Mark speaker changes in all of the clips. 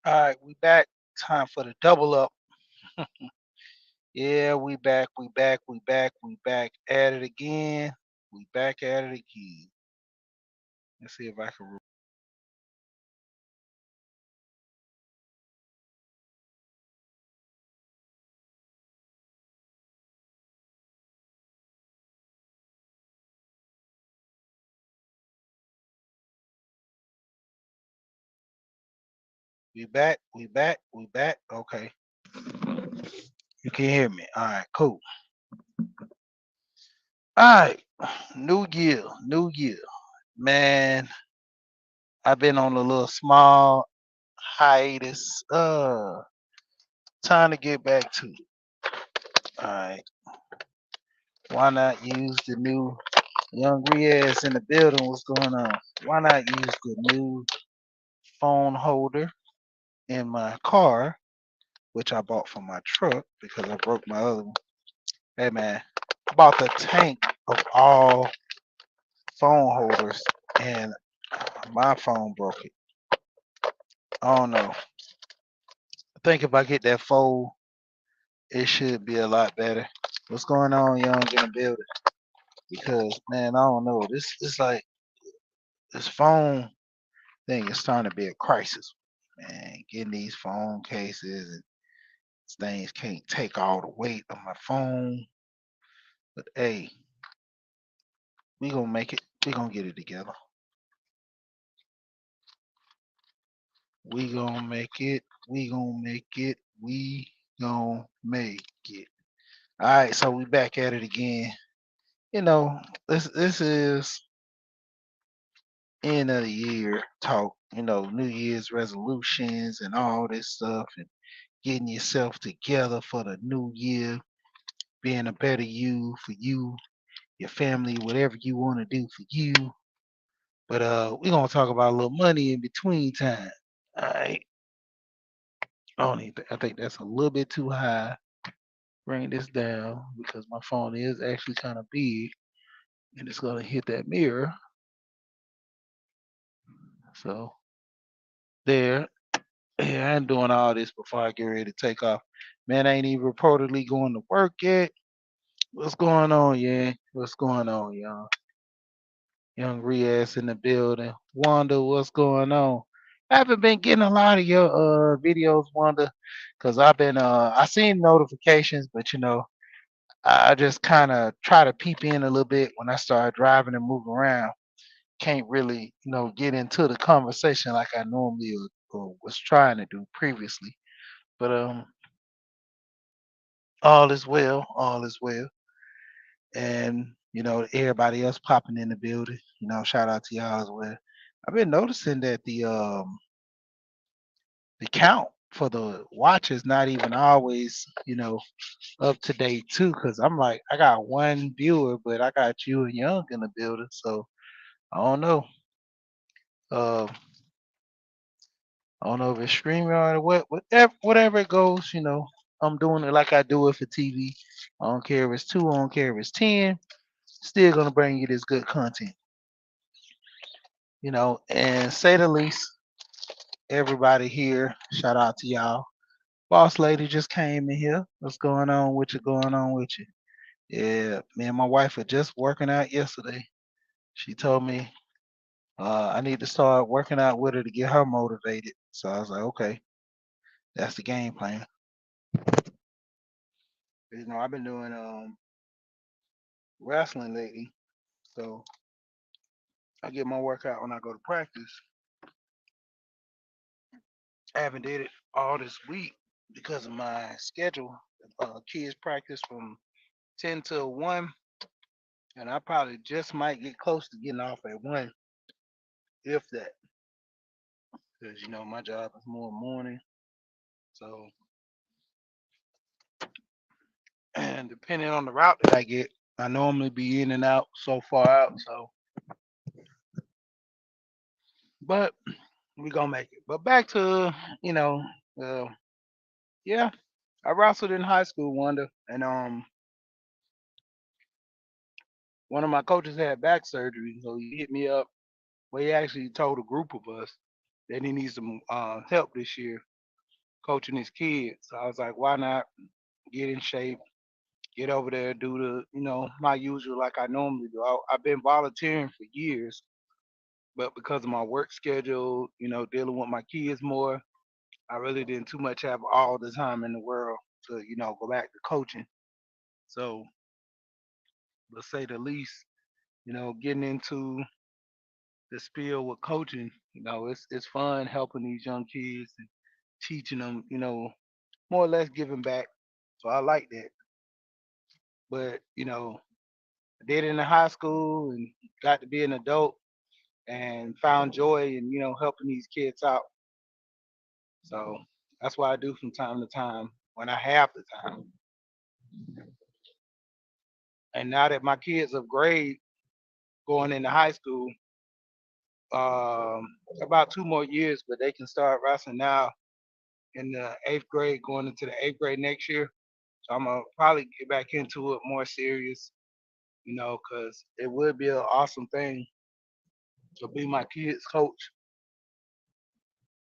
Speaker 1: All right, we back. Time for the double up. Yeah, we back. We back. We back. We back at it again. We back at it again. Let's see if I can. We back. We back. We back. Okay, you can hear me. All right, cool. All right, new year, new year. Man, I've been on a little small hiatus. Time to get back to it. All right, why not use the new Young Riaz in the building? What's going on? Why not use the new phone holder in my car, which I bought for my truck because I broke my other one? Hey man, I bought the tank of all phone holders and my phone broke it. I don't know. I think if I get that fold, it should be a lot better. What's going on, Young, in the building? Because man, I don't know. This is like this phone thing is starting to be a crisis. Man, getting these phone cases and things can't take all the weight of my phone. But hey, we gonna make it. We gonna get it together. We gonna make it. We gonna make it. We gonna make it. All right, so we back at it again. You know, this is end of the year talk. You know, New Year's resolutions and all this stuff, and getting yourself together for the new year, being a better you for you, your family, whatever you want to do for you. But we're gonna talk about a little money in between time. All right. I don't even I think that's a little bit too high. Bring this down because my phone is actually kind of big and it's gonna hit that mirror. So there. Yeah, I ain't doing all this before I get ready to take off. Man, I ain't even reportedly going to work yet. What's going on, yeah? What's going on, y'all? Young Riaz in the building. Wanda, what's going on? I haven't been getting a lot of your videos, Wanda, because I've been I seen notifications, but you know, I just kind of try to peep in a little bit when I start driving and moving around. Can't really, you know, get into the conversation like I normally or was trying to do previously. But all is well, all is well. And you know, everybody else popping in the building. You know, shout out to y'all as well. I've been noticing that the count for the watch is not even always, you know, up to date too. Cause I'm like, I got one viewer, but I got you and Young in the building, so I don't know. Uh, I don't know if it's StreamYard or whatever it goes. You know, I'm doing it like I do it for TV. I don't care if it's two. I don't care if it's 10. Still gonna bring you this good content. You know, and say the least, everybody here, shout out to y'all. Boss lady just came in here. What's going on with you? Going on with you? Yeah, me and my wife were just working out yesterday. She told me I need to start working out with her to get her motivated. So I was like, okay, that's the game plan. You know, I've been doing wrestling lately, so I get my workout when I go to practice. I haven't did it all this week because of my schedule. Kids practice from 10 to 1, and I probably just might get close to getting off at 1, if that. Because, you know, my job is more morning. So, and depending on the route that I get, I normally be in and out so far out. So, but we going to make it. But back to, you know, uh, yeah, I wrestled in high school, Wanda. And one of my coaches had back surgery. So he hit me up. Well, he actually told a group of us that he needs some help this year. coaching his kids. So I was like, why not get in shape, get over there, do my usual like I normally do. I've been volunteering for years, but because of my work schedule, dealing with my kids more, I really didn't too much have all the time in the world to, go back to coaching. So let's say the least, getting into the spiel with coaching, it's fun helping these young kids and teaching them, more or less giving back. So I like that. But, I did it in the high school and got to be an adult and found joy in, helping these kids out. So that's what I do from time to time when I have the time. And now that my kids of grade going into high school, about 2 more years, but they can start wrestling now in the eighth grade, going into the eighth grade next year. So I'm gonna probably get back into it more serious, because it would be an awesome thing to be my kids' coach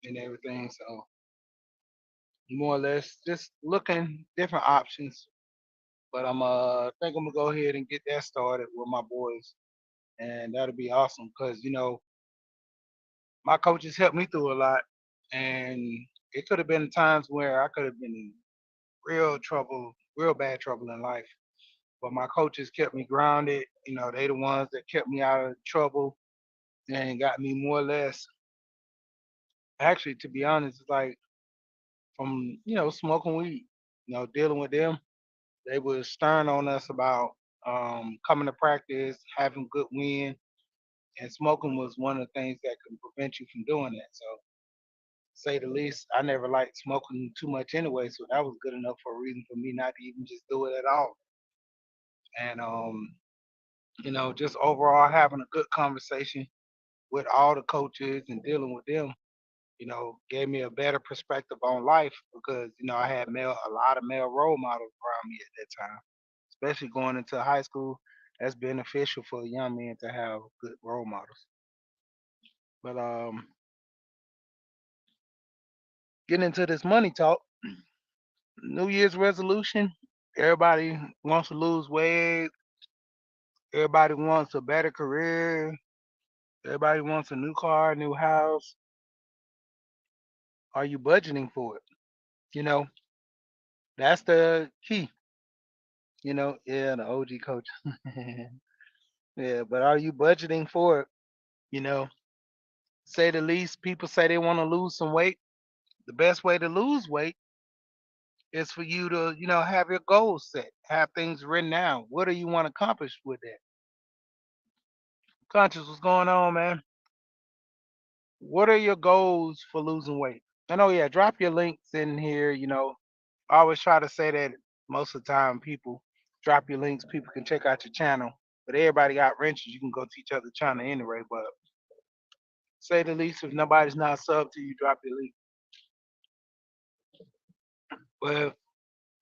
Speaker 1: and everything. So more or less just looking different options. But think I'm gonna go ahead and get that started with my boys, and that'll be awesome because my coaches helped me through a lot, and it could have been times where I could have been in real trouble, real bad trouble in life. But my coaches kept me grounded. They the ones that kept me out of trouble and got me more or less. Actually, to be honest, it's like from smoking weed, dealing with them. They were stern on us about coming to practice, having good wind, and smoking was one of the things that could prevent you from doing that. So, say the least, I never liked smoking too much anyway, so that was good enough for a reason for me not to even just do it at all. And just overall having a good conversation with all the coaches and dealing with them, gave me a better perspective on life because I had a lot of male role models around me at that time, especially going into high school. That's beneficial for a young man to have good role models. But getting into this money talk, New Year's resolution. Everybody wants to lose weight. Everybody wants a better career. Everybody wants a new car, new house. Are you budgeting for it? You know, that's the key. Yeah, the OG coach. Yeah, but are you budgeting for it? You know, say the least. People say they want to lose some weight. The best way to lose weight is for you to, have your goals set, have things written down. What do you want to accomplish with that? Conscious, what's going on, man? What are your goals for losing weight? And oh yeah, drop your links in here. I always try to say that most of the time people drop your links, people can check out your channel. But everybody got wrenches, you can go to each other channel anyway. But say the least, if nobody's not sub to you, drop your link. But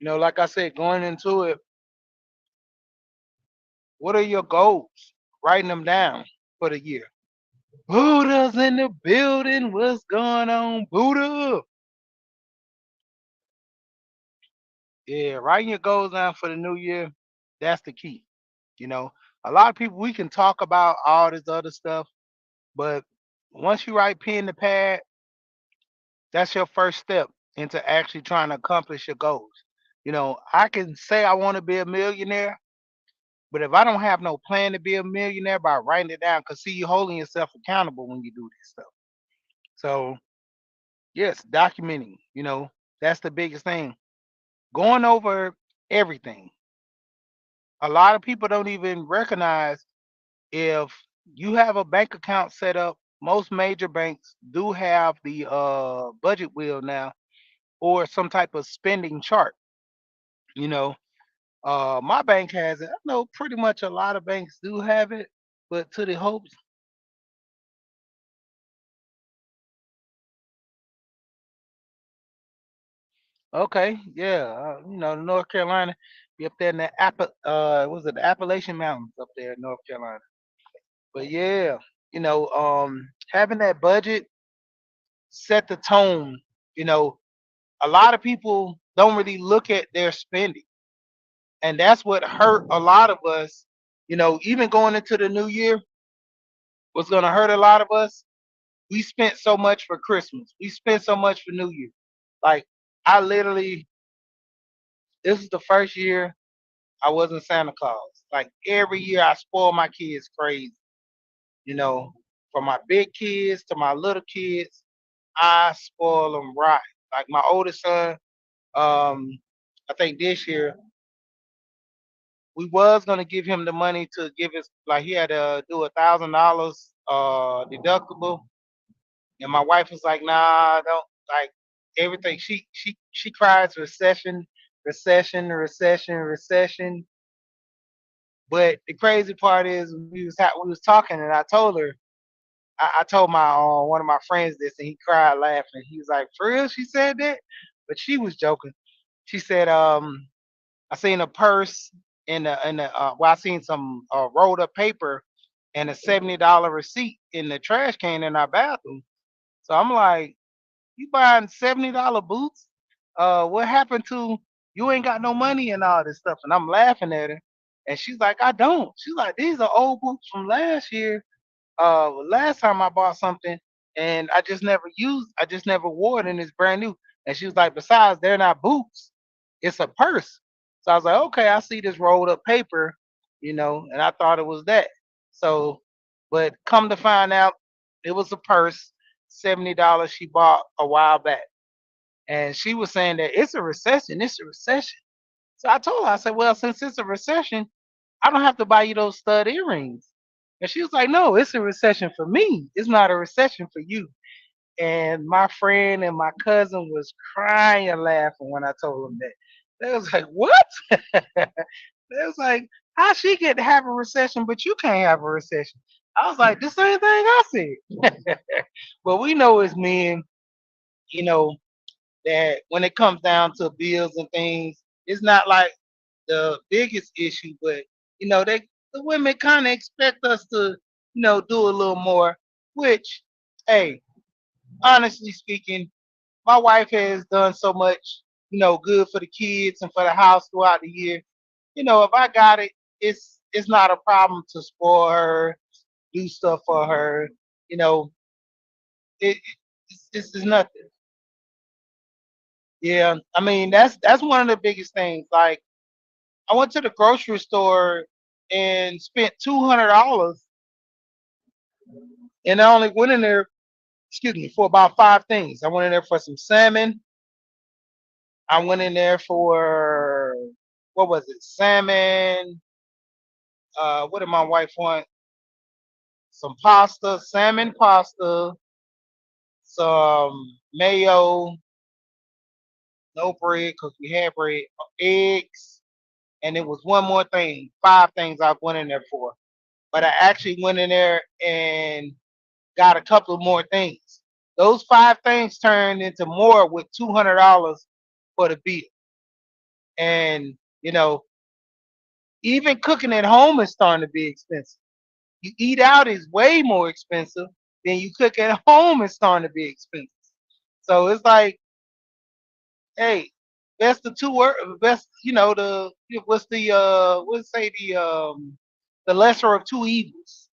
Speaker 1: like I said, going into it, what are your goals? Writing them down for the year. Buddha's in the building. What's going on, Buddha? Yeah, writing your goals down for the new year, that's the key. You know, a lot of people, we can talk about all this other stuff, but once you write pen to pad, that's your first step into actually trying to accomplish your goals. I can say I want to be a millionaire, but if I don't have no plan to be a millionaire by writing it down, because see, you're holding yourself accountable when you do this stuff. So, yes, documenting, that's the biggest thing. Going over everything. A lot of people don't even recognize if you have a bank account set up. Most major banks do have the budget wheel now or some type of spending chart. You know, my bank has it. I know pretty much a lot of banks do have it, but to the hopes. Okay, yeah, North Carolina, be up there in the was it the Appalachian Mountains up there in North Carolina? But yeah, having that budget set the tone. You know, A lot of people don't really look at their spending, and that's what hurt a lot of us. Even going into the new year, what's gonna hurt a lot of us? We spent so much for Christmas. We spent so much for New Year. Like I literally, this is the first year I wasn't Santa Claus. Like every year I spoil my kids crazy. You know, from my big kids to my little kids, I spoil them right. Like my oldest son, um, I think this year we was gonna give him the money to give us, like he had to do $1,000 deductible, and my wife was like, "Nah, don't like everything." She cries recession, recession, recession, recession. But the crazy part is we was talking, and I told her, I told my one of my friends this, and he cried laughing. He was like, "For real?" She said that, but she was joking. She said, "I seen a purse well, I seen some rolled up paper and a $70 receipt in the trash can in our bathroom." So I'm like, "You buying $70 boots? What happened to you? Ain't got no money and all this stuff." And I'm laughing at her, and she's like, "I don't." She's like, "These are old boots from last year. Last time I bought something, and I just never wore it, and it's brand new." And she was like, "Besides, they're not boots. It's a purse." So I was like, "Okay, I see this rolled up paper, and I thought it was that." So, but come to find out, it was a purse, $70 she bought a while back. And she was saying that it's a recession, it's a recession. So I told her, I said, "Well, since it's a recession, I don't have to buy you those stud earrings." And she was like, "No, it's a recession for me. It's not a recession for you." And my friend and my cousin was crying and laughing when I told them that. They was like, "What?" They was like, "How she get to have a recession, but you can't have a recession?" I was like, "The same thing I said." But we know as men, you know, that when it comes down to bills and things, it's not like the biggest issue, but the women kind of expect us to, do a little more. Which, hey, honestly speaking, my wife has done so much, good for the kids and for the house throughout the year. If I got it, it's not a problem to spoil her, do stuff for her. You know, it's nothing. Yeah, I mean that's one of the biggest things. Like I went to the grocery store and spent $200, and I only went in there, excuse me, for about five things. I went in there for some salmon. I went in there for, what was it? Salmon. What did my wife want? Some pasta, salmon pasta, some mayo, no bread because we had bread, eggs, and it was one more thing. Five things I went in there for. But I actually went in there and got a couple of more things. Those five things turned into more with $200 for the bill. And you know, even cooking at home is starting to be expensive. You eat out is way more expensive than you cook at home is starting to be expensive. So it's like, hey, best the two word best, what's the what's say the lesser of two evils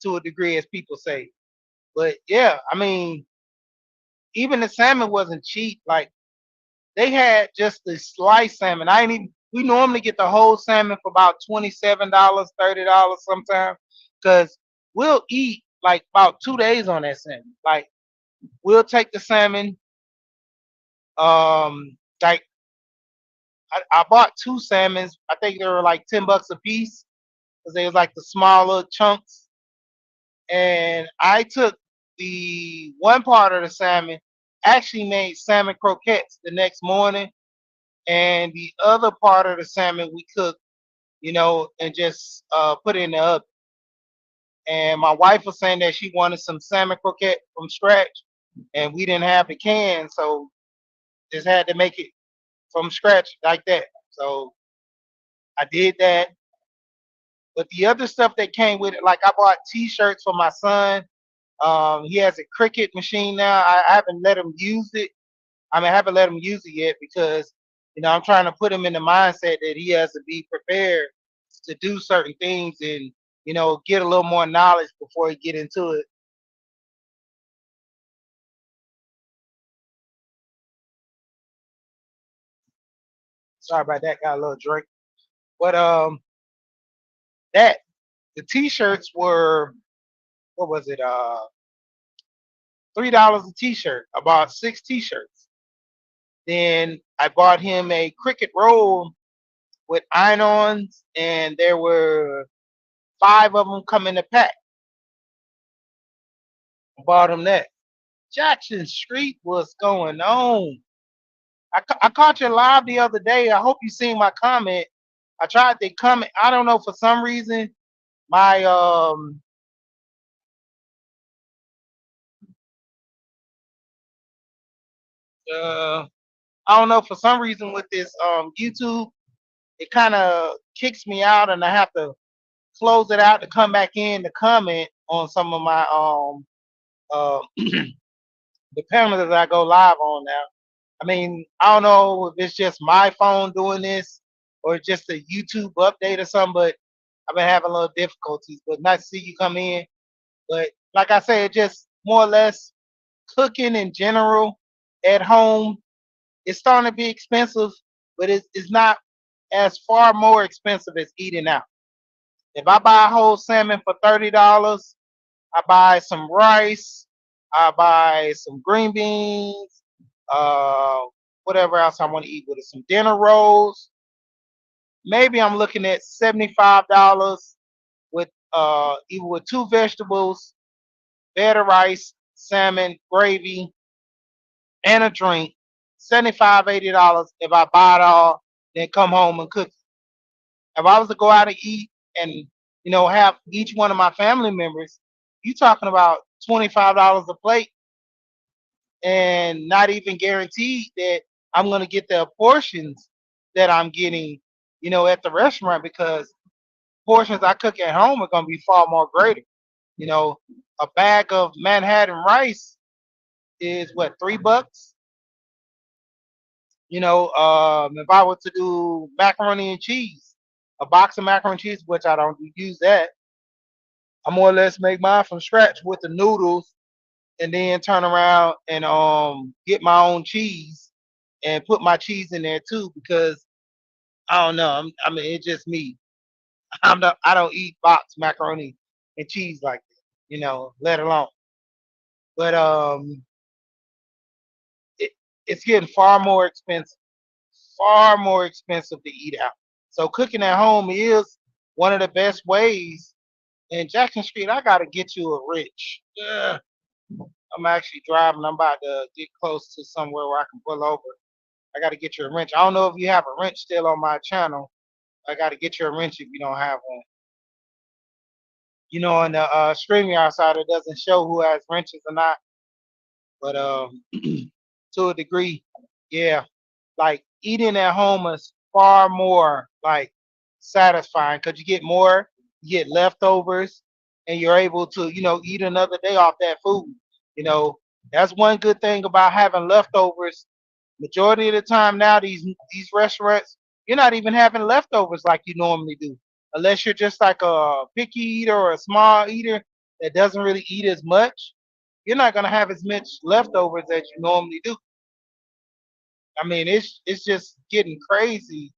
Speaker 1: to a degree, as people say. But yeah, I mean, even the salmon wasn't cheap. Like they had just the sliced salmon. I ain't even. We normally get the whole salmon for about $27, $30 sometimes, because we'll eat like about 2 days on that salmon. Like we'll take the salmon. Like I bought two salmons. I think they were like $10 a piece because they was like the smaller chunks. And I took the one part of the salmon, actually made salmon croquettes the next morning, and the other part of the salmon we cooked, and just put it in the oven. And my wife was saying that she wanted some salmon croquette from scratch, and we didn't have the can, so just had to make it from scratch like that. So I did that. But the other stuff that came with it, like I bought T-shirts for my son. He has a Cricut machine now. I haven't let him use it, I mean, I haven't let him use it yet because I'm trying to put him in the mindset that he has to be prepared to do certain things and get a little more knowledge before he get into it. Sorry about that. Got a little drink, but that the t-shirts were, what was it? $3 a t-shirt. I bought 6 t-shirts. Then I bought him a Cricut roll with iron-ons, and there were 5 of them come in a pack. I bought him that. Jackson Street, what's going on? I caught you live the other day. I hope you seen my comment. I tried to comment. I don't know, for some reason my I don't know, for some reason with this YouTube, it kind of kicks me out, and I have to close it out to come back in to comment on some of my the panels that I go live on now. I mean, I don't know if it's just my phone doing this or just a YouTube update or something, but I've been having a little difficulties. But nice to see you come in. But like I said, just more or less cooking in general at home. It's starting to be expensive, but it's not as far more expensive as eating out. If I buy a whole salmon for $30, I buy some rice, I buy some green beans, uh, whatever else I want to eat with it, some dinner rolls. Maybe I'm looking at $75 with either with 2 vegetables, bed of rice, salmon, gravy, and a drink. $75, $80 if I buy it all, then come home and cook it. If I was to go out and eat and have each one of my family members, you talking about $25 a plate, and not even guaranteed that I'm gonna get the portions that I'm getting, at the restaurant, because portions I cook at home are gonna be far more greater. You know, a bag of Manhattan rice is what, $3? If I were to do macaroni and cheese, a box of macaroni and cheese, which I don't use that, I more or less make mine from scratch with the noodles, and then turn around and get my own cheese and put my cheese in there too, because I don't know. I mean, it's just me. I don't eat box macaroni and cheese like that, let alone. But it, it's getting far more expensive to eat out. So cooking at home is one of the best ways. And Jackson Street, I gotta get you a wrench. Yeah. I'm actually driving. I'm about to get close to somewhere where I can pull over. I got to get you a wrench. I don't know if you have a wrench still on my channel. I got to get you a wrench if you don't have one. On the StreamYard side, it doesn't show who has wrenches or not. But to a degree, yeah. Like eating at home is far more like satisfying because you get more, you get leftovers, and you're able to, eat another day off that food. You know, that's one good thing about having leftovers. Majority of the time now, these restaurants, you're not even having leftovers like you normally do, unless you're just like a picky eater or a small eater that doesn't really eat as much. You're not gonna have as much leftovers as you normally do. I mean, it's just getting crazy.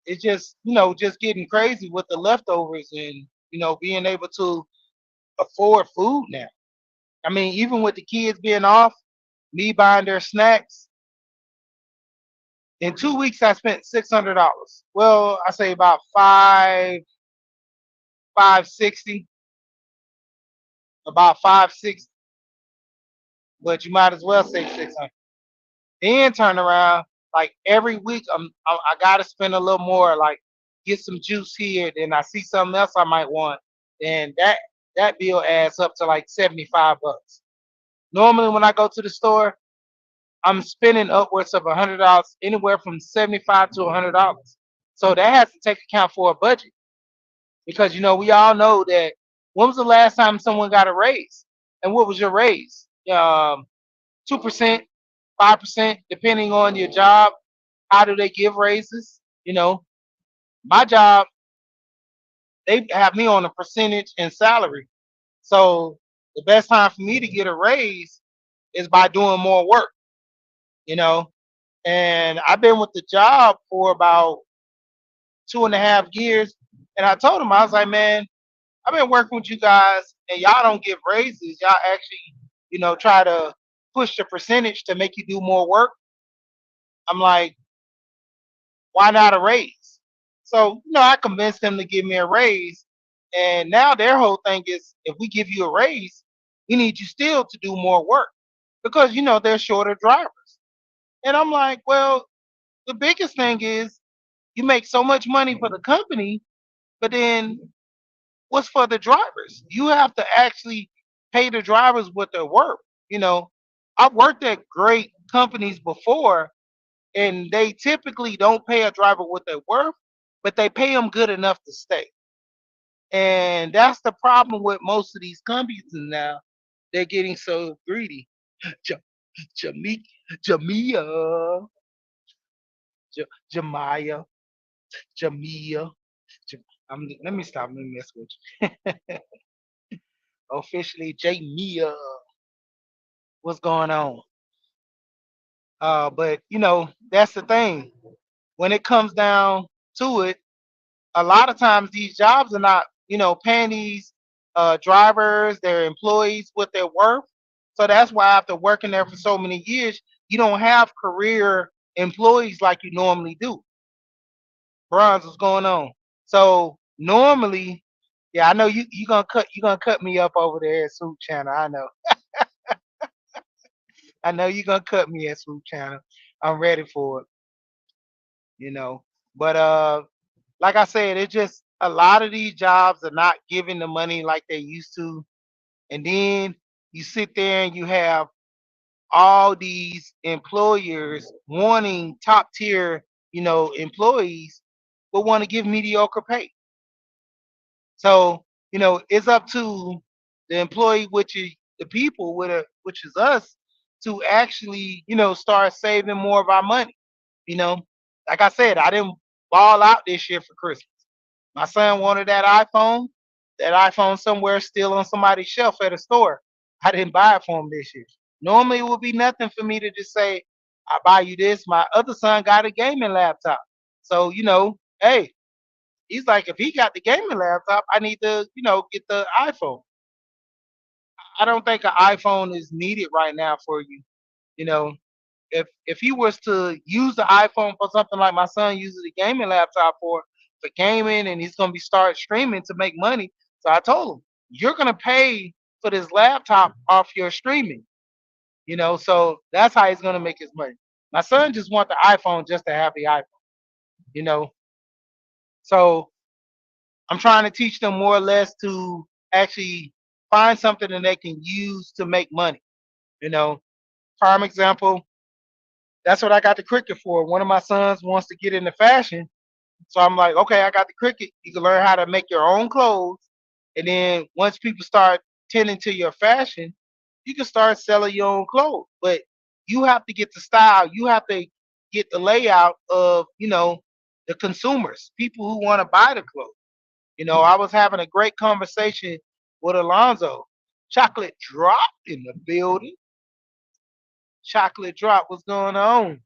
Speaker 1: It's just just getting crazy with the leftovers, and being able to afford food now. I mean, even with the kids being off, me buying their snacks. In 2 weeks, I spent $600. Well, I say about 560, about 560, but you might as well say 600. Then turn around, like every week, I gotta spend a little more, like get some juice here. Then I see something else I might want, and that bill adds up to like $75. Normally, when I go to the store, I'm spending upwards of $100, anywhere from $75 to $100. So that has to take account for a budget, because we all know that
Speaker 2: When was the last time someone got a raise? And what was your raise? 2%, 5%, depending on your job. How do they give raises? My job, they have me on a percentage and salary. So the best time for me to get a raise is by doing more work, you know. And I've been with the job for about 2.5 years. And I told him, I was like, man, I've been working with you guys and y'all don't give raises. Y'all actually, try to push the percentage to make you do more work. I'm like, why not a raise? So, I convinced them to give me a raise. And now their whole thing is if we give you a raise, we need you still to do more work because, they're shorter drivers. And I'm like, well, the biggest thing is you make so much money for the company, but then what's for the drivers? You have to actually pay the drivers what they're worth. You know, I've worked at great companies before, and they typically don't pay a driver what they're worth, but they pay them good enough to stay. And that's the problem with most of these companies now. They're getting so greedy. Ja- Jami- Jamia, Jamia, Jamia. Let me stop. Let me mess with you. Officially, Jamia. What's going on? But that's the thing. When it comes down to it, a lot of times these jobs are not, paying these drivers, their employees what they're worth. So that's why after working there for so many years, you don't have career employees like you normally do. Bronze, what's going on? So normally, yeah, I know you gonna cut me up over there at Swoop Channel. I know you're gonna cut me at Swoop Channel. I'm ready for it, you know. But like I said, it's just a lot of these jobs are not giving the money like they used to. And then you sit there and you have all these employers wanting top tier, employees, but want to give mediocre pay. So, it's up to the employee, which is the people, which is us, to actually, start saving more of our money. You know, like I said, I didn't ball out this year for Christmas. My son wanted that iPhone. That iPhone somewhere still on somebody's shelf at a store. I didn't buy it for him this year. Normally, it would be nothing for me to just say, "I buy you this." My other son got a gaming laptop, so hey, he's like, if he got the gaming laptop, I need to, get the iPhone. I don't think an iPhone is needed right now for you. You know, if he was to use the iPhone for something like my son uses the gaming laptop for gaming, and he's gonna be start streaming to make money. So I told him, you're gonna pay for this laptop off your streaming. So that's how he's gonna make his money. My son just want the iPhone just to have the iPhone. You know, so I'm trying to teach them more or less to actually find something that they can use to make money. You know, prime example, that's what I got the cricket for. One of my sons wants to get into fashion. So I'm like, okay, I got the cricket. You can learn how to make your own clothes. And then once people start tending to your fashion, you can start selling your own clothes. But you have to get the style. You have to get the layout of, the consumers, people who want to buy the clothes. I was having a great conversation with Alonzo. Chocolate dropped in the building. Chocolate drop. What's going on?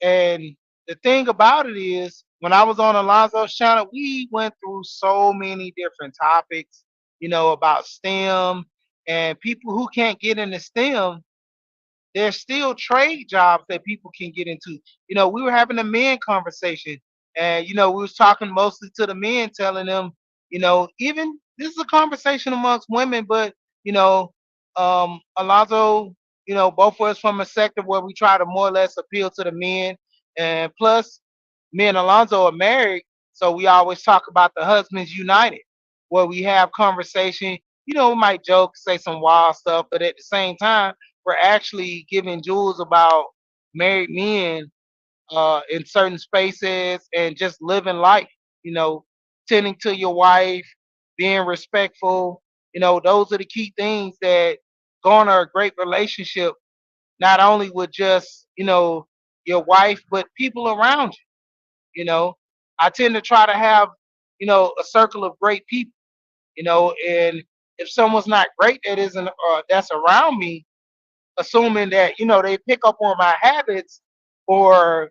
Speaker 2: And the thing about it is, when I was on Alonzo's channel, we went through so many different topics, about STEM and people who can't get into STEM. There's still trade jobs that people can get into. We were having a men conversation, and we was talking mostly to the men, telling them, even this is a conversation amongst women, but Alonzo, both of us from a sector where we try to more or less appeal to the men, and plus, me and Alonzo are married, so we always talk about the husbands united, where we have conversation. We might joke, say some wild stuff, but at the same time we're actually giving jewels about married men in certain spaces and just living life, tending to your wife. being respectful. Those are the key things that garner a great relationship, not only with just, your wife, but people around you. I tend to try to have, a circle of great people, and if someone's not great that isn't that's around me, assuming that, they pick up on my habits or,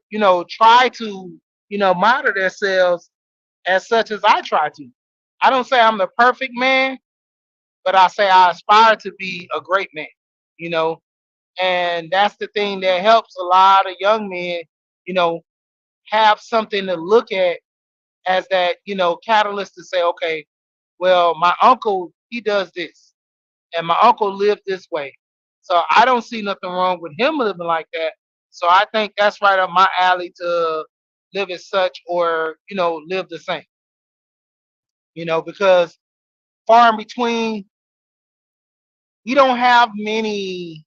Speaker 2: try to, model themselves as such as I try to. I don't say I'm the perfect man, but I say I aspire to be a great man, you know, and that's the thing that helps a lot of young men, you know, have something to look at as that, catalyst to say, okay, well, my uncle, he does this, and my uncle lived this way. So I don't see nothing wrong with him living like that. So I think that's right up my alley to live as such or, live the same, because far in between, we don't have many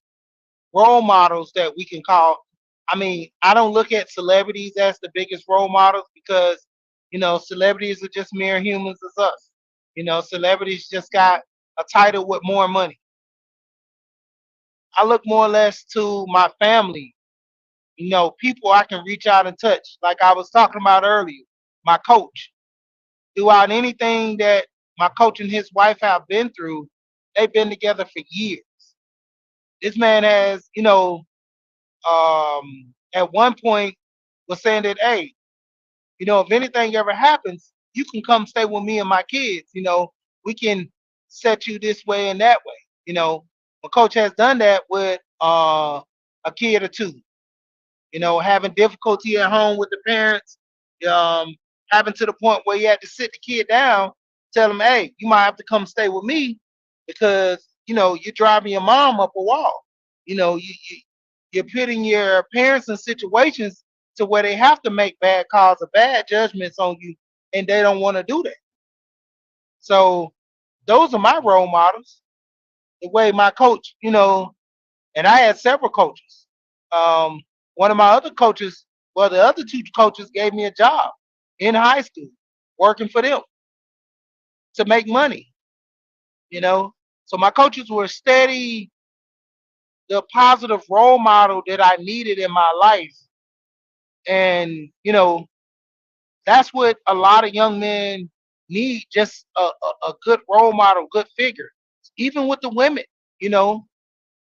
Speaker 2: role models that we can call. I mean, I don't look at celebrities as the biggest role models because, celebrities are just mere humans as us. Celebrities just got a title with more money. I look more or less to my family, people I can reach out and touch. Like I was talking about earlier, my coach. Throughout anything that my coach and his wife have been through, they've been together for years. This man has, at one point was saying that, hey, if anything ever happens, you can come stay with me and my kids. We can set you this way and that way. My coach has done that with a kid or two. Having difficulty at home with the parents, um, having to the point where you had to sit the kid down, tell him, hey, you might have to come stay with me because, you're driving your mom up a wall. You're putting your parents in situations to where they have to make bad calls or bad judgments on you, and they don't want to do that. So those are my role models. The way my coach, and I had several coaches. Um, One of my other coaches, well, the other two coaches gave me a job in high school, working for them to make money. You know, so my coaches were steady, the positive role model that I needed in my life, and that's what a lot of young men need, just a good role model, good figure. Even with the women, you know,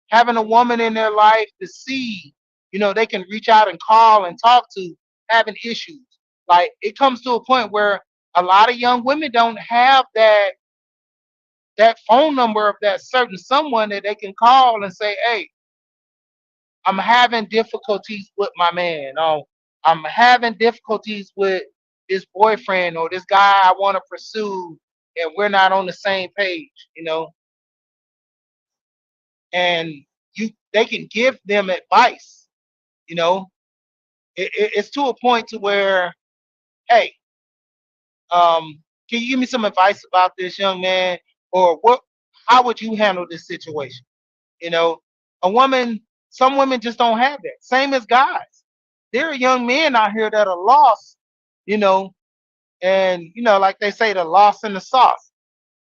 Speaker 2: having a woman in their life to see, they can reach out and call and talk to, having issues. Like it comes to a point where a lot of young women don't have that phone number of that certain someone that they can call and say, hey, I'm having difficulties with my man. Oh, I'm having difficulties with this boyfriend or this guy I want to pursue, and we're not on the same page, and they can give them advice, you know. It's to a point to where, hey, can you give me some advice about this young man, or how would you handle this situation? You know, a woman, some women just don't have that. Same as guys. There are young men out here that are lost, you know, and like they say, the lost in the sauce.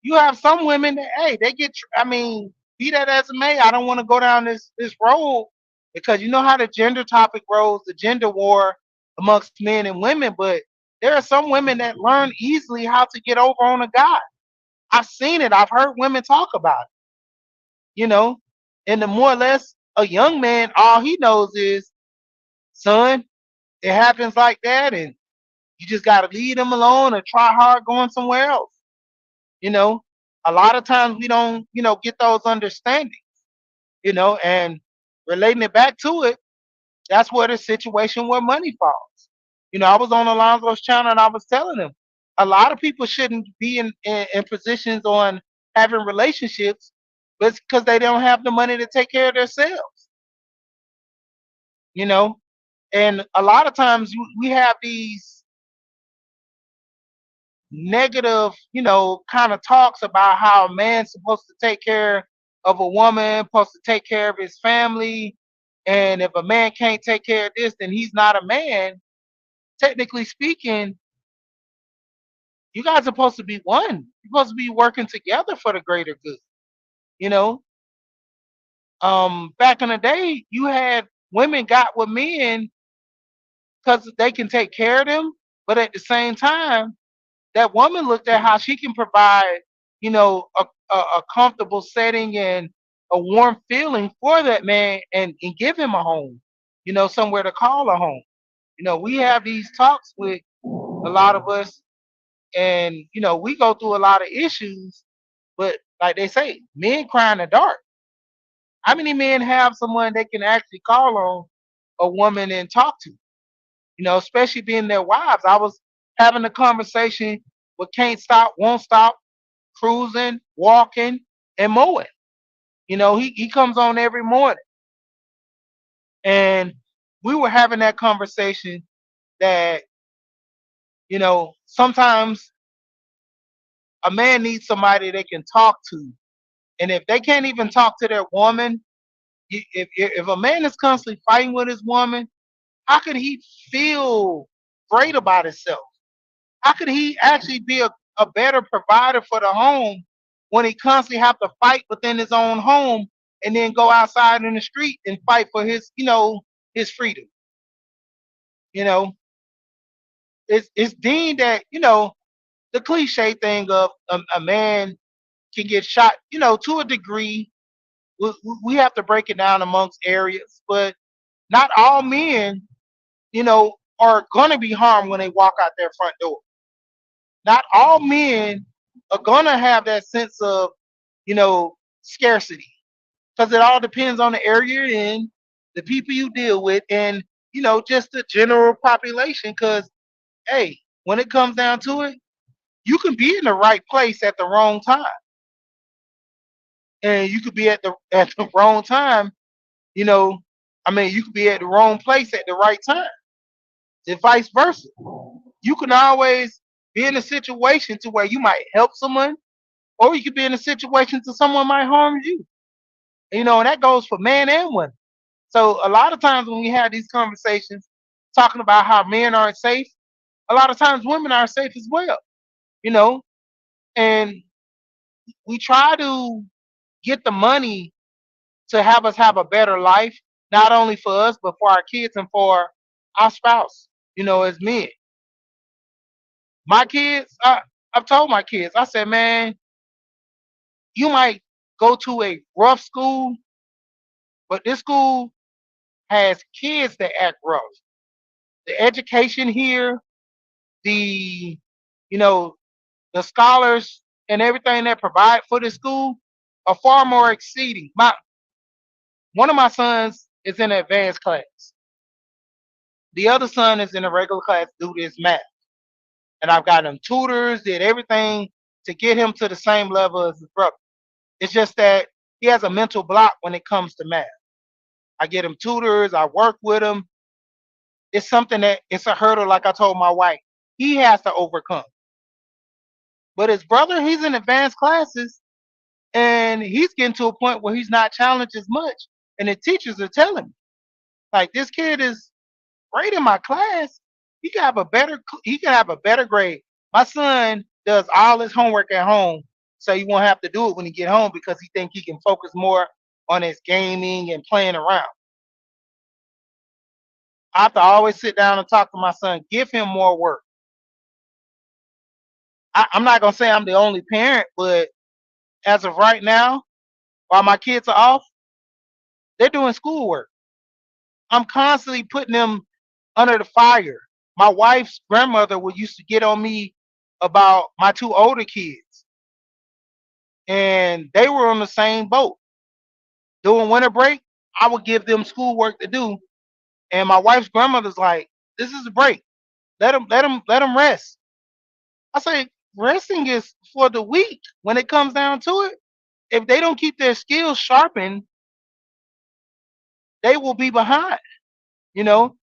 Speaker 2: You have some women that, hey, they get. I mean, be that as it may, I don't want to go down this road because you know how the gender topic rolls, the gender war amongst men and women. But there are some women that learn easily how to get over on a guy. I've seen it. I've heard women talk about it. You know, and the more or less a young man, all he knows is, son, it happens like that, and you just got to leave them alone or try hard going somewhere else. You know, a lot of times we don't, get those understandings, and relating it back to it, that's where the situation where money falls. I was on Alonzo's channel and I was telling him a lot of people shouldn't be in positions on having relationships, but it's because they don't have the money to take care of themselves, you know. And a lot of times we have these negative, kind of talks about how a man's supposed to take care of a woman, supposed to take care of his family, and if a man can't take care of this, then he's not a man. Technically speaking, You guys are supposed to be one. You're supposed to be working together for the greater good. You know, back in the day, you had women got with men because they can take care of them, but at the same time, that woman looked at how she can provide, a comfortable setting and a warm feeling for that man and give him a home, somewhere to call a home. We have these talks with a lot of us, and we go through a lot of issues, but like they say, men cry in the dark. How many men have someone they can actually call on, a woman, and talk to? Especially being their wives. I was having a conversation with Can't Stop, Won't Stop, cruising, walking, and mowing. He comes on every morning. And we were having that conversation that, sometimes a man needs somebody they can talk to. And if they can't even talk to their woman, if a man is constantly fighting with his woman, how could he feel great about himself? How could he actually be a better provider for the home when he constantly have to fight within his own home and then go outside in the street and fight for his freedom? You know, it's deemed that the cliche thing of a man can get shot. To a degree, we have to break it down amongst areas, but not all men, are going to be harmed when they walk out their front door. Not all men are gonna have that sense of, scarcity, because it all depends on the area you're in, the people you deal with, and just the general population. Because hey, when it comes down to it, you can be in the right place at the wrong time, and you could be at the wrong time. You know, you could be at the wrong place at the right time, and vice versa. You can always be in a situation to where you might help someone, or you could be in a situation to someone might harm you. And that goes for man and woman. So a lot of times when we have these conversations talking about how men aren't safe, a lot of times women are safe as well. You know, and we try to get the money to have us have a better life, not only for us but for our kids and for our spouse. As men, my kids, I've told my kids, I said, man, you might go to a rough school, but this school has kids that act rough. The education here, the you know, the scholars and everything that provide for the school are far more exceeding. My One of my sons is in an advanced class. The other son is in a regular class due to his math. And I've got him tutors, did everything to get him to the same level as his brother. It's just that he has a mental block when it comes to math. I get him tutors, I work with him. It's something that it's a hurdle, like I told my wife, he has to overcome. But his brother, he's in advanced classes and he's getting to a point where he's not challenged as much. And the teachers are telling me, like, this kid is great in my class. He can have a better grade. My son does all his homework at home, so he won't have to do it when he get home because he think he can focus more on his gaming and playing around. I have to always sit down and talk to my son, give him more work. I'm not gonna say I'm the only parent, but as of right now, while my kids are off, they're doing schoolwork. I'm constantly putting them under the fire. My wife's grandmother would used to get on me about my two older kids, and they were on the same boat. During winter break, I would give them schoolwork to do, and my wife's grandmother's like, "This is a break. Let them rest." I say, resting is for the weak. When it comes down to it, if they don't keep their skills sharpened, they will be behind.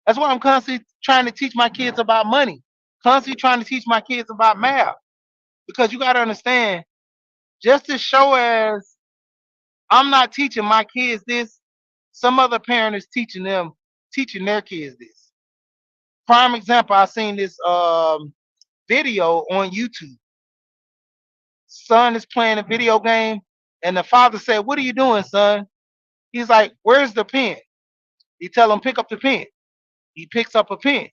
Speaker 2: That's why I'm constantly trying to teach my kids about money, constantly trying to teach my kids about math, because you got to understand, just as show as I'm not teaching my kids this, some other parent is teaching their kids this. Prime example, I seen this video on YouTube. Son is playing a video game, and the father said, "What are you doing, son?" He's like, "Where's the pen?" He tell him, "Pick up the pen." He picks up a pen.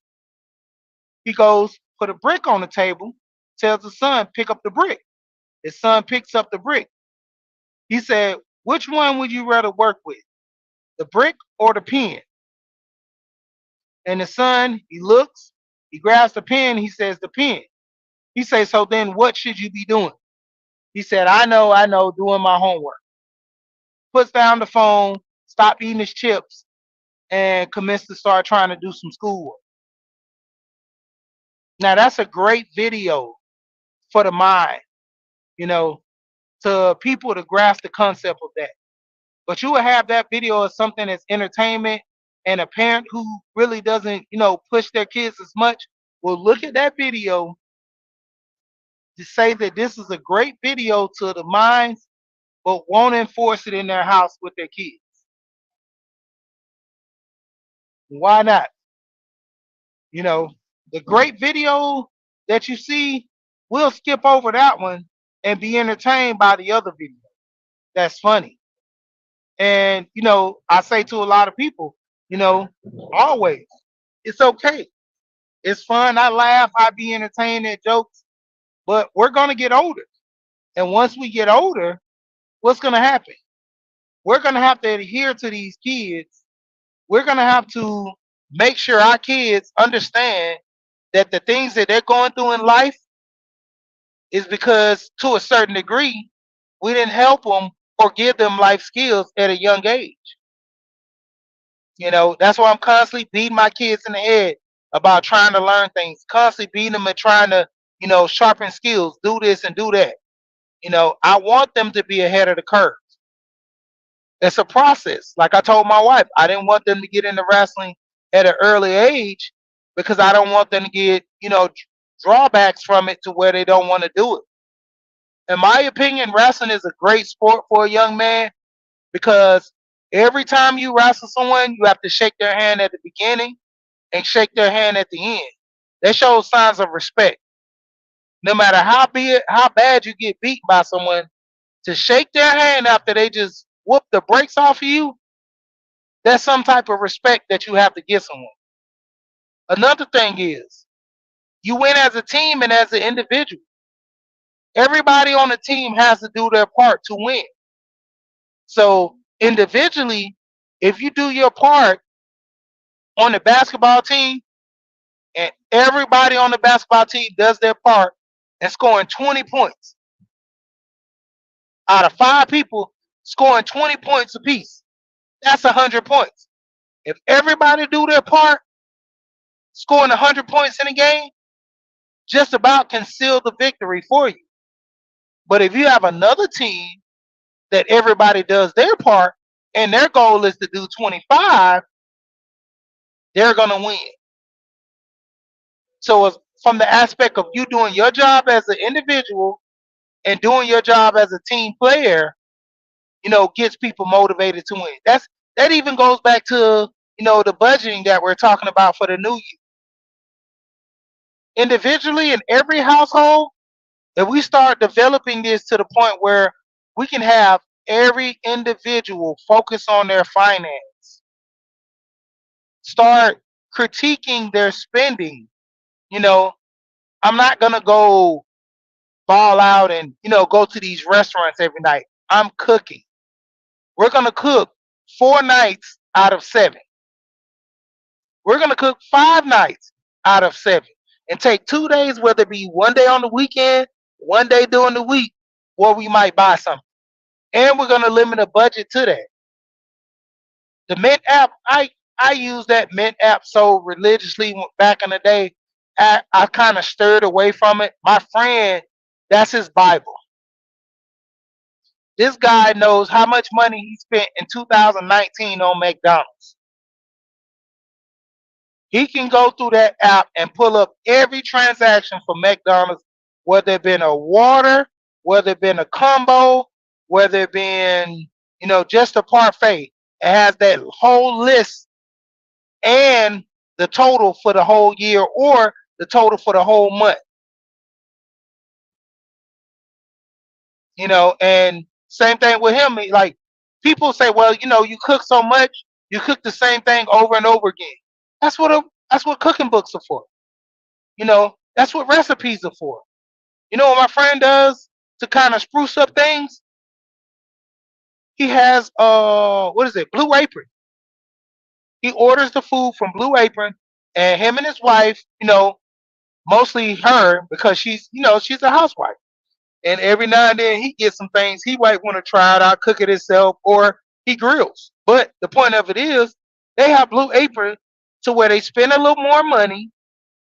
Speaker 2: He goes, put a brick on the table, tells the son, "Pick up the brick." His son picks up the brick. He said, "Which one would you rather work with, the brick or the pen?" And the son, he looks, he grabs the pen, he says, "The pen." He says, "So then what should you be doing?" He said, I know, doing my homework." Puts down the phone, stop eating his chips, and commits to start trying to do some schoolwork. Now that's a great video for the mind, you know, to people to grasp the concept of that. But you will have that video as something that's entertainment, and a parent who really doesn't, push their kids as much will look at that video to say that this is a great video to the minds, but won't enforce it in their house with their kids. Why not? You know, the great video that you see, we'll skip over that one and be entertained by the other video that's funny. And, I say to a lot of people, you know, always, it's okay. It's fun. I laugh. I be entertained at jokes, but we're going to get older. And once we get older, what's going to happen? We're going to have to adhere to these kids. We're going to have to make sure our kids understand that the things that they're going through in life is because, to a certain degree, we didn't help them or give them life skills at a young age. That's why I'm constantly beating my kids in the head about trying to learn things, constantly beating them and trying to, sharpen skills, do this and do that. I want them to be ahead of the curve. It's a process. Like I told my wife, I didn't want them to get into wrestling at an early age because I don't want them to get, drawbacks from it to where they don't want to do it. In my opinion, wrestling is a great sport for a young man because every time you wrestle someone, you have to shake their hand at the beginning and shake their hand at the end. That shows signs of respect. No matter how bad you get beat by someone, to shake their hand after they just whoop the brakes off of you, that's some type of respect that you have to give someone. Another thing is, you win as a team and as an individual. Everybody on the team has to do their part to win. So individually, if you do your part on the basketball team and everybody on the basketball team does their part and scoring 20 points out of 5 people scoring 20 points apiece, that's 100 points. If everybody do their part, scoring 100 points in a game just about can seal the victory for you. But if you have another team that everybody does their part and their goal is to do 25, they're going to win. So it's from the aspect of you doing your job as an individual and doing your job as a team player, gets people motivated to win. That even goes back to, the budgeting that we're talking about for the new year. Individually in every household, if we start developing this to the point where we can have every individual focus on their finance, start critiquing their spending. I'm not gonna go ball out and go to these restaurants every night. I'm cooking. We're gonna cook 4 nights out of 7. We're gonna cook 5 nights out of 7 and take 2 days, whether it be one day on the weekend, one day during the week, where we might buy something. And we're gonna limit a budget to that. The Mint app, I use that Mint app so religiously back in the day. I kind of stirred away from it. My friend, that's his Bible. This guy knows how much money he spent in 2019 on McDonald's. He can go through that app and pull up every transaction for McDonald's, whether it been a water, whether it been a combo, whether it been, just a parfait. It has that whole list and the total for the whole year or the total for the whole month. And same thing with him. Like people say, well, you cook so much, you cook the same thing over and over again. That's what cooking books are for. That's what recipes are for. You know what my friend does to kind of spruce up things? He has what is it, Blue Apron. He orders the food from Blue Apron, and him and his wife, mostly her because she's a housewife. And every now and then he gets some things he might want to try it out, cook it himself, or he grills. But the point of it is, they have Blue Apron to where they spend a little more money,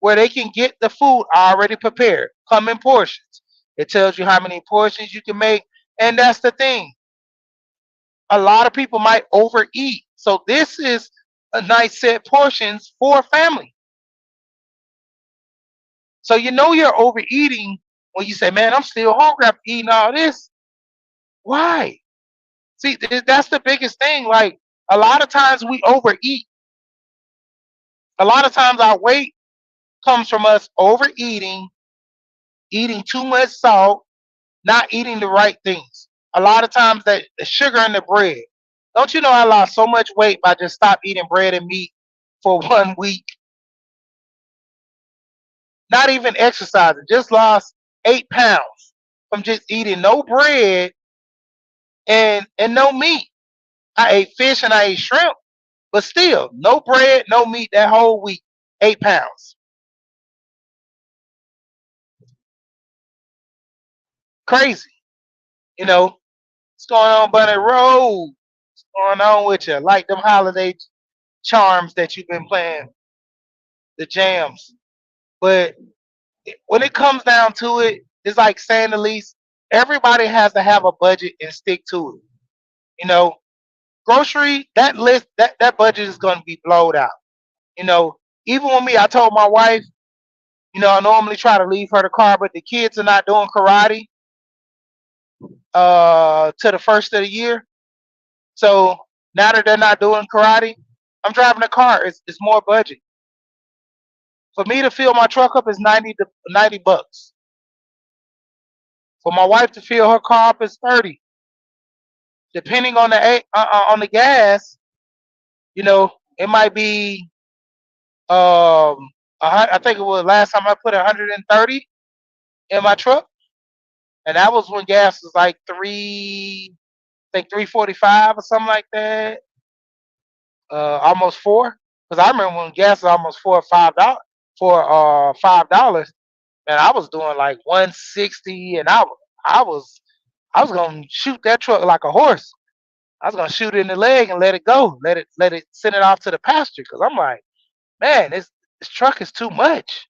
Speaker 2: where they can get the food already prepared, come in portions. It tells you how many portions you can make, and that's the thing. A lot of people might overeat, so this is a nice set portions for a family. So you're overeating when you say, "Man, I'm still hungry after eating all this." Why? See, that's the biggest thing. Like a lot of times we overeat. A lot of times our weight comes from us overeating, eating too much salt, not eating the right things. A lot of times that the sugar in the bread. Don't you know I lost so much weight by just stop eating bread and meat for 1 week? Not even exercising, just lost 8 pounds from just eating no bread and no meat. I ate fish and I ate shrimp, but still no bread, no meat that whole week. 8 pounds. Crazy. You know, what's going on, Bunny Road? What's going on with you? Like them holiday charms that you've been playing, the jams. But when it comes down to it, it's like saying the least. Everybody has to have a budget and stick to it. You know, grocery that list that budget is going to be blowed out. You know, even with me, I told my wife, I normally try to leave her the car, but the kids are not doing karate to the first of the year. So now that they're not doing karate, I'm driving a car. It's more budget. For me to fill my truck up is 90 bucks. For my wife to fill her car up is 30. Depending on on the gas, it might be I think it was last time I put 130 in my truck, and that was when gas was like I think 3.45 or something like that, almost four. Because I remember when gas was almost $5, and I was doing like 160, and I was gonna shoot that truck like a horse. I was gonna shoot it in the leg and let it go, let it send it off to the pasture. Because I'm like, man, this truck is too much.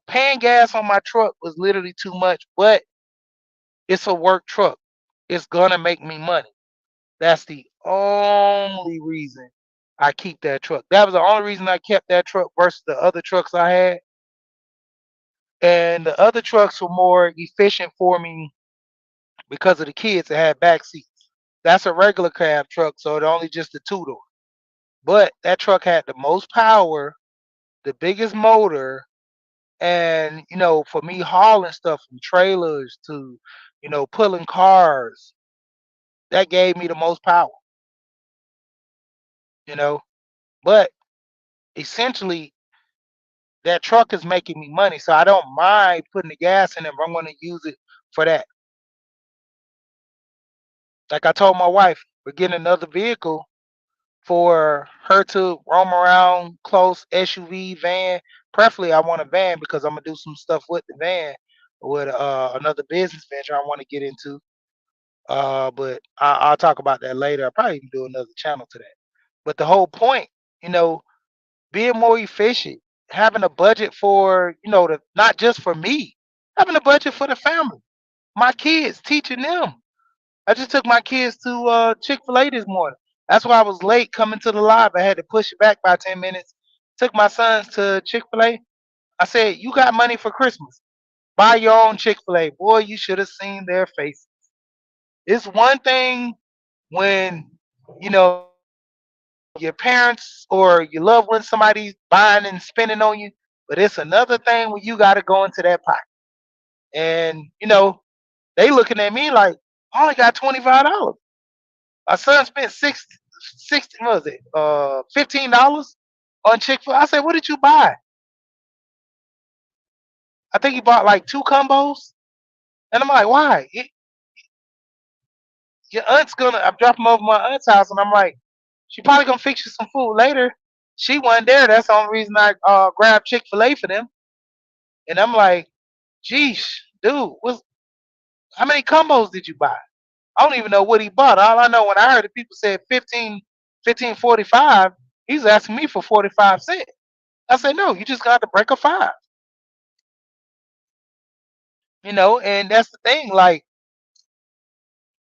Speaker 2: Paying gas on my truck was literally too much, but it's a work truck. It's gonna make me money. That's the only reason I keep that truck. That was the only reason I kept that truck versus the other trucks I had. And the other trucks were more efficient for me because of the kids that had back seats. That's a regular cab truck, so it only just a two door. But that truck had the most power, the biggest motor, and for me hauling stuff from trailers to pulling cars, that gave me the most power. You know, but essentially that truck is making me money, so I don't mind putting the gas in it if I'm going to use it for that. Like I told my wife, we're getting another vehicle for her to roam around close, SUV, van. Preferably, I want a van because I'm gonna do some stuff with the van, with another business venture I want to get into. But I'll talk about that later. I'll probably even do another channel to that. But the whole point, you know, being more efficient, having a budget for, not just for me, having a budget for the family, my kids, teaching them. I just took my kids to Chick-fil-A this morning. That's why I was late coming to the live. I had to push it back by 10 minutes. Took my sons to Chick-fil-A. I said, you got money for Christmas. Buy your own Chick-fil-A. Boy, you should have seen their faces. It's one thing when, you know, your parents or your loved ones, somebody's buying and spending on you, but it's another thing when you got to go into that pocket. And, They looking at me like I only got $25. My son spent 60, what was it? $15 on Chick-fil-A. I said, what did you buy? I think he bought like two combos. And I'm like, why? Your aunt's gonna I'm dropping over my aunt's house and I'm like, she probably gonna fix you some food later. She wasn't there. That's the only reason I grabbed Chick-fil-A for them. And I'm like, geesh, dude, how many combos did you buy? I don't even know what he bought. All I know when I heard the people said 15.45, he's asking me for 45 cents. I said, no, you just got to break a five. And that's the thing. Like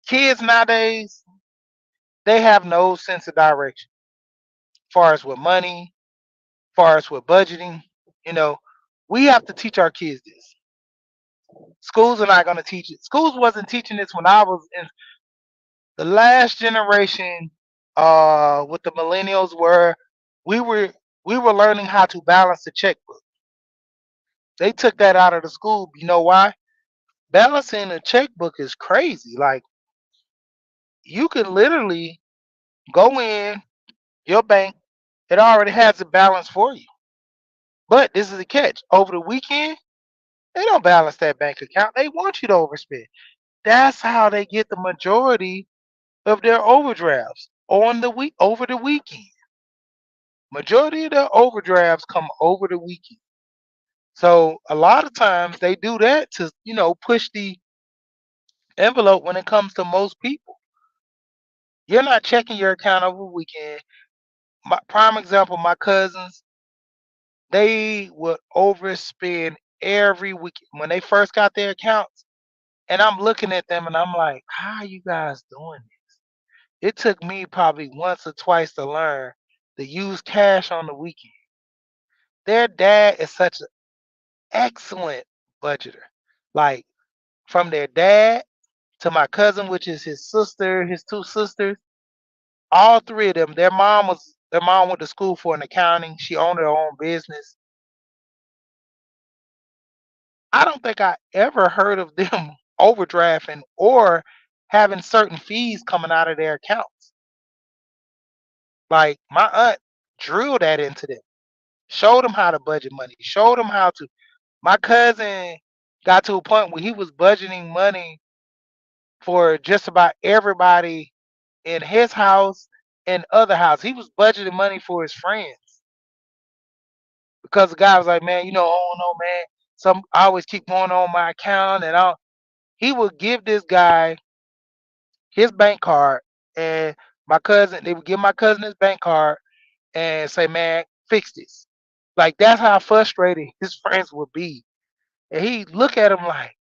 Speaker 2: kids nowadays, they have no sense of direction. Far as with money, far as with budgeting, you know, we have to teach our kids this. Schools are not going to teach it. Schools wasn't teaching this when I was in the last generation. With the millennials, were we were we were learning how to balance the checkbook. They took that out of the school. You know why? Balancing a checkbook is crazy. Like you can literally go in your bank, it already has a balance for you. But this is the catch. Over the weekend, they don't balance that bank account. They want you to overspend. That's how they get the majority of their overdrafts on the week over the weekend. Majority of their overdrafts come over the weekend. So a lot of times they do that to, push the envelope when it comes to most people. You're not checking your account over the weekend. My prime example, my cousins, they would overspend every week when they first got their accounts. And I'm looking at them and I'm like, how are you guys doing this? It took me probably once or twice to learn to use cash on the weekend. Their dad is such an excellent budgeter. Like from their dad to my cousin, which is his sister, his two sisters, all three of them, their mom went to school for an accounting. She owned her own business. I don't think I ever heard of them overdrafting or having certain fees coming out of their accounts. Like my aunt drilled that into them, showed them how to budget money, showed them how to. My cousin got to a point where he was budgeting money for just about everybody in his house and other house. He was budgeting money for his friends because the guy was like, man, oh no, man, some I always keep going on my account and all. He would give this guy his bank card and they would give my cousin his bank card and say, man, fix this. Like that's how frustrated his friends would be. And he look at him like,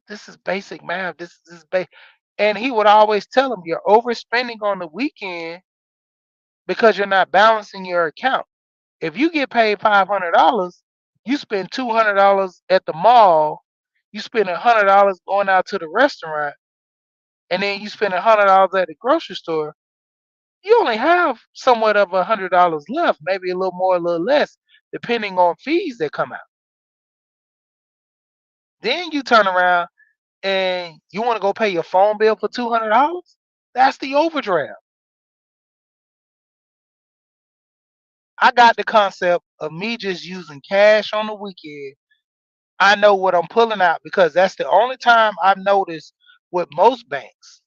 Speaker 2: this is basic math. This is basic. And he would always tell him, you're overspending on the weekend because you're not balancing your account. If you get paid $500, you spend $200 at the mall, you spend $100 going out to the restaurant, and then you spend $100 at the grocery store. You only have somewhat of $100 left, maybe a little more, a little less, depending on fees that come out. Then you turn around and you want to go pay your phone bill for $200. That's the overdraft. I got the concept of me just using cash on the weekend. I know what I'm pulling out because that's the only time I've noticed with most banks.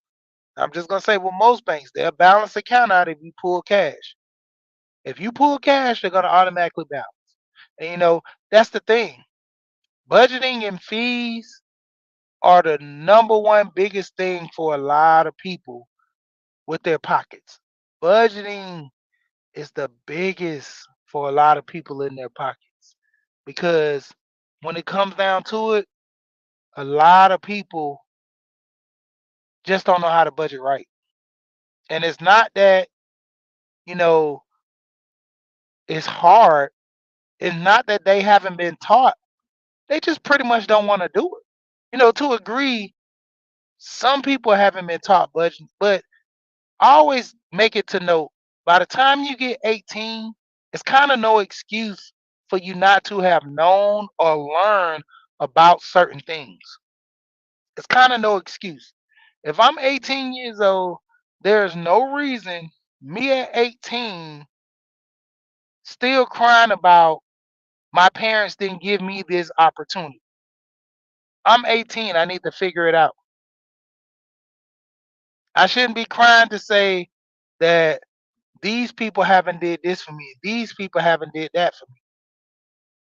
Speaker 2: I'm just gonna say with most banks, they'll balance the account out if you pull cash. If you pull cash, they're gonna automatically balance. And that's the thing. Budgeting and fees are the number one biggest thing for a lot of people with their pockets. Budgeting is the biggest for a lot of people in their pockets because when it comes down to it, a lot of people just don't know how to budget right. And it's not that, you know, it's hard. It's not that they haven't been taught. They just pretty much don't want to do it. To agree, some people haven't been taught budgeting, but I always make it to note by the time you get 18, it's kind of no excuse for you not to have known or learned about certain things. It's kind of no excuse. If I'm 18 years old, there's no reason me at 18 still crying about my parents didn't give me this opportunity. I'm 18. I need to figure it out. I shouldn't be crying to say that these people haven't did this for me. These people haven't did that for me.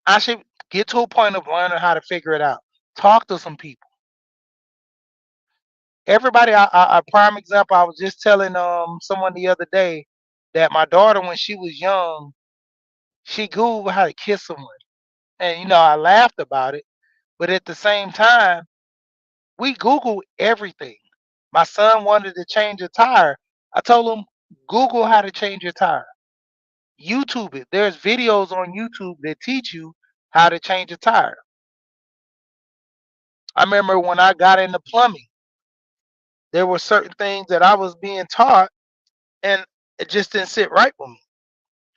Speaker 2: I should get to a point of learning how to figure it out. Talk to some people. Everybody, a prime example. I was just telling someone the other day that my daughter, when she was young, she Googled how to kiss someone, and I laughed about it. But at the same time, we Google everything. My son wanted to change a tire. I told him, Google how to change your tire. YouTube it. There's videos on YouTube that teach you how to change a tire. I remember when I got into plumbing, there were certain things that I was being taught, and it just didn't sit right with me.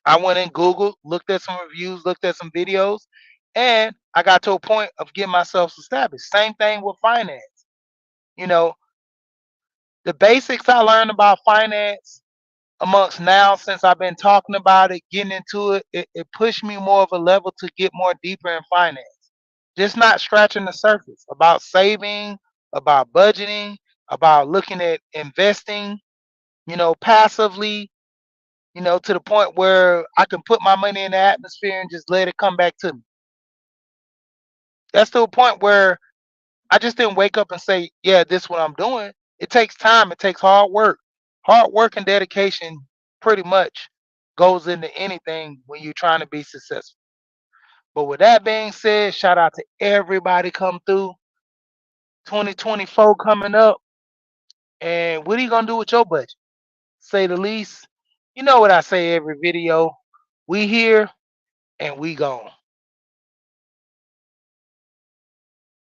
Speaker 2: I went in Google, looked at some reviews, looked at some videos, and I got to a point of getting myself established. Same thing with finance. You know, the basics I learned about finance amongst now, since I've been talking about it, getting into it, it pushed me more of a level to get more deeper in finance. Just not scratching the surface about saving, about budgeting, about looking at investing, passively, to the point where I can put my money in the atmosphere and just let it come back to me. That's to a point where I just didn't wake up and say, yeah, this is what I'm doing. It takes time, it takes hard work. Hard work and dedication pretty much goes into anything when you're trying to be successful. But with that being said, shout out to everybody come through. 2024 coming up. And what are you gonna do with your budget? Say the least. You know what I say every video. We here and we gone.